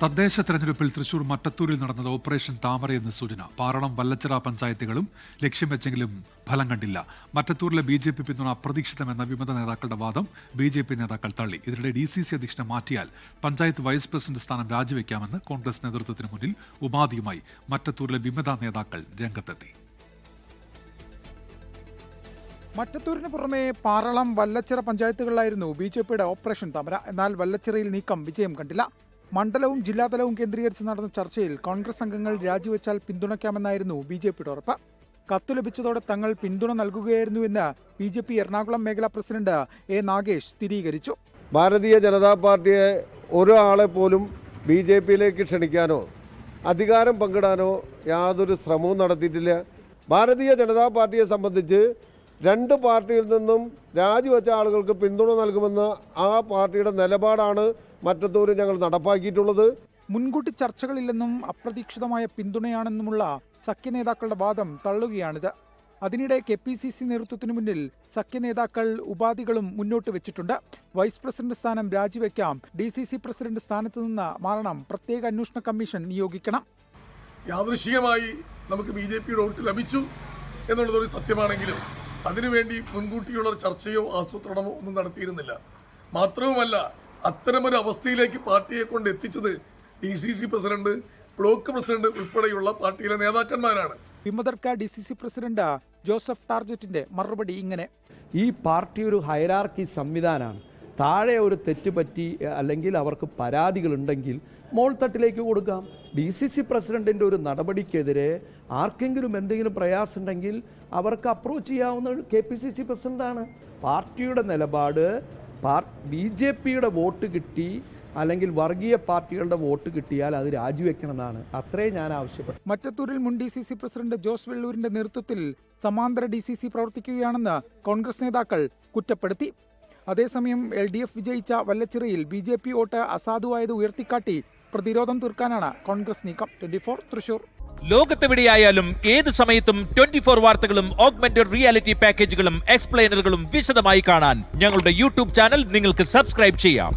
തദ്ദേശ തെരഞ്ഞെടുപ്പിൽ തൃശൂർ മട്ടത്തൂരിൽ നടന്നത് ഓപ്പറേഷൻ താമരയെന്ന് സൂചന. പാറളം വല്ലച്ചിറ പഞ്ചായത്തുകളും ലക്ഷ്യം വെച്ചെങ്കിലും ഫലം കണ്ടില്ല. മട്ടത്തൂരിലെ BJP പിന്തുണ അപ്രതീക്ഷിതമെന്ന വിമത നേതാക്കളുടെ വാദം BJP നേതാക്കൾ തള്ളി. ഇതിനിടെ DCC അധ്യക്ഷനെ മാറ്റിയാൽ പഞ്ചായത്ത് വൈസ് പ്രസിഡന്റ് സ്ഥാനം രാജിവെക്കാമെന്ന് കോൺഗ്രസ് നേതൃത്വത്തിന് മുന്നിൽ ഉപാധിയുമായി മട്ടത്തൂരിലെ വിമത നേതാക്കൾ രംഗത്തെത്തി. മട്ടത്തൂരിന് പുറമെ പാറളം വല്ലച്ചിറ പഞ്ചായത്തുകളിലായിരുന്നു BJPയുടെ ഓപ്പറേഷൻ താമര. എന്നാൽ വല്ലച്ചിറയിൽ നീക്കം വിജയം കണ്ടില്ല. മണ്ഡലവും ജില്ലാതലവും കേന്ദ്രീകരിച്ച് നടന്ന ചർച്ചയിൽ കോൺഗ്രസ് അംഗങ്ങൾ രാജിവെച്ചാൽ പിന്തുണയ്ക്കാമെന്നായിരുന്നു BJPയുടെ ഉറപ്പ്. കത്തു ലഭിച്ചതോടെ തങ്ങൾ പിന്തുണ നൽകുകയായിരുന്നുവെന്ന് BJP എറണാകുളം മേഖലാ പ്രസിഡന്റ് A. നാഗേഷ് സ്ഥിരീകരിച്ചു. ഭാരതീയ ജനതാ പാർട്ടിയെ ഒരാളെ പോലും BJPയിലേക്ക് ക്ഷണിക്കാനോ അധികാരം പങ്കിടാനോ യാതൊരു ശ്രമവും നടത്തിയിട്ടില്ല. ഭാരതീയ ജനതാ പാർട്ടിയെ സംബന്ധിച്ച് രണ്ട് പാർട്ടിയിൽ നിന്നും രാജിവെച്ച ആളുകൾക്ക് പിന്തുണ നൽകുമെന്ന ആ പാർട്ടിയുടെ നിലപാടാണ് മറ്റത്തൂരിൽ ഞങ്ങൾ നടപ്പാക്കിയിട്ടുള്ളത്. മുൻകൂട്ടി ചർച്ചകളില്ലെന്നും അപ്രതീക്ഷിതമായ പിന്തുണയാണെന്നുമുള്ള സഖ്യനേതാക്കളുടെ വാദം തള്ളുകയാണിത്. അതിനിടെ KPCC നേതൃത്വത്തിനു മുന്നിൽ സഖ്യനേതാക്കൾ ഉപാധികളും മുന്നോട്ട് വെച്ചിട്ടുണ്ട്. വൈസ് പ്രസിഡന്റ് സ്ഥാനം രാജിവെക്കാം, DCC പ്രസിഡന്റ് സ്ഥാനത്ത് നിന്ന് മാറണം, പ്രത്യേക അന്വേഷണ കമ്മീഷൻ നിയോഗിക്കണം. യാദൃശ്ചികമായി നമുക്ക് BJPയുടെ വോട്ട് ലഭിച്ചു എന്നുള്ളതൊരു സത്യമാണെങ്കിലും അതിനുവേണ്ടി മുൻകൂട്ടിയുള്ള ചർച്ചയോ ആസൂത്രണമോ ഒന്നും നടത്തിയിരുന്നില്ല. മാത്രവുമല്ല, അത്തരമൊരു അവസ്ഥയിലേക്ക് പാർട്ടിയെ കൊണ്ട് എത്തിച്ചത് DCC പ്രസിഡന്റ്, ബ്ലോക്ക് പ്രസിഡന്റ് ഉൾപ്പെടെയുള്ള പാർട്ടിയിലെ നേതാക്കന്മാരാണ്. വിമതർക്ക് DCC പ്രസിഡന്റ് ജോസഫ് ടാർജറ്റിന്റെ മറുപടി ഇങ്ങനെ: ഈ പാർട്ടി ഒരു ഹൈറാർക്കി സംവിധാനമാണ്. താഴെ ഒരു തെറ്റ് പറ്റി അല്ലെങ്കിൽ അവർക്ക് പരാതികളുണ്ടെങ്കിൽ മോൾത്തട്ടിലേക്ക് കൊടുക്കാം. DCC പ്രസിഡന്റിൻ്റെ ഒരു നടപടിക്കെതിരെ ആർക്കെങ്കിലും എന്തെങ്കിലും പ്രയാസമുണ്ടെങ്കിൽ അവർക്ക് അപ്രോച്ച് ചെയ്യാവുന്ന KPCC പ്രസിഡന്റാണ്. പാർട്ടിയുടെ നിലപാട് BJPയുടെ വോട്ട് കിട്ടി അല്ലെങ്കിൽ വർഗീയ പാർട്ടികളുടെ വോട്ട് കിട്ടിയാൽ അത് രാജിവെക്കണമെന്നാണ്. അത്രേ ഞാൻ ആവശ്യപ്പെട്ടു. മറ്റത്തൂരിൽ മുൻ DCC പ്രസിഡന്റ് ജോസ് വെള്ളൂരിന്റെ നേതൃത്വത്തിൽ സമാന്തര DCC പ്രവർത്തിക്കുകയാണെന്ന് കോൺഗ്രസ് നേതാക്കൾ കുറ്റപ്പെടുത്തി. അതേസമയം LDF വിജയിച്ച വല്ലച്ചിറയിൽ BJP വോട്ട് അസാധുവായത് ഉയർത്തിക്കാട്ടി പ്രതിരോധം തീർക്കാനാണ് കോൺഗ്രസ് നീക്കം. 24 തൃശൂർ. ലോകത്തെവിടെയായാലും ഏത് സമയത്തും 24 വാർത്തകളും ഓഗ്മെന്റഡ് റിയാലിറ്റി പാക്കേജുകളും എക്സ്പ്ലെയിനറുകളും വിശദമായി കാണാൻ ഞങ്ങളുടെ YouTube ചാനൽ നിങ്ങൾക്ക് സബ്സ്ക്രൈബ് ചെയ്യാം.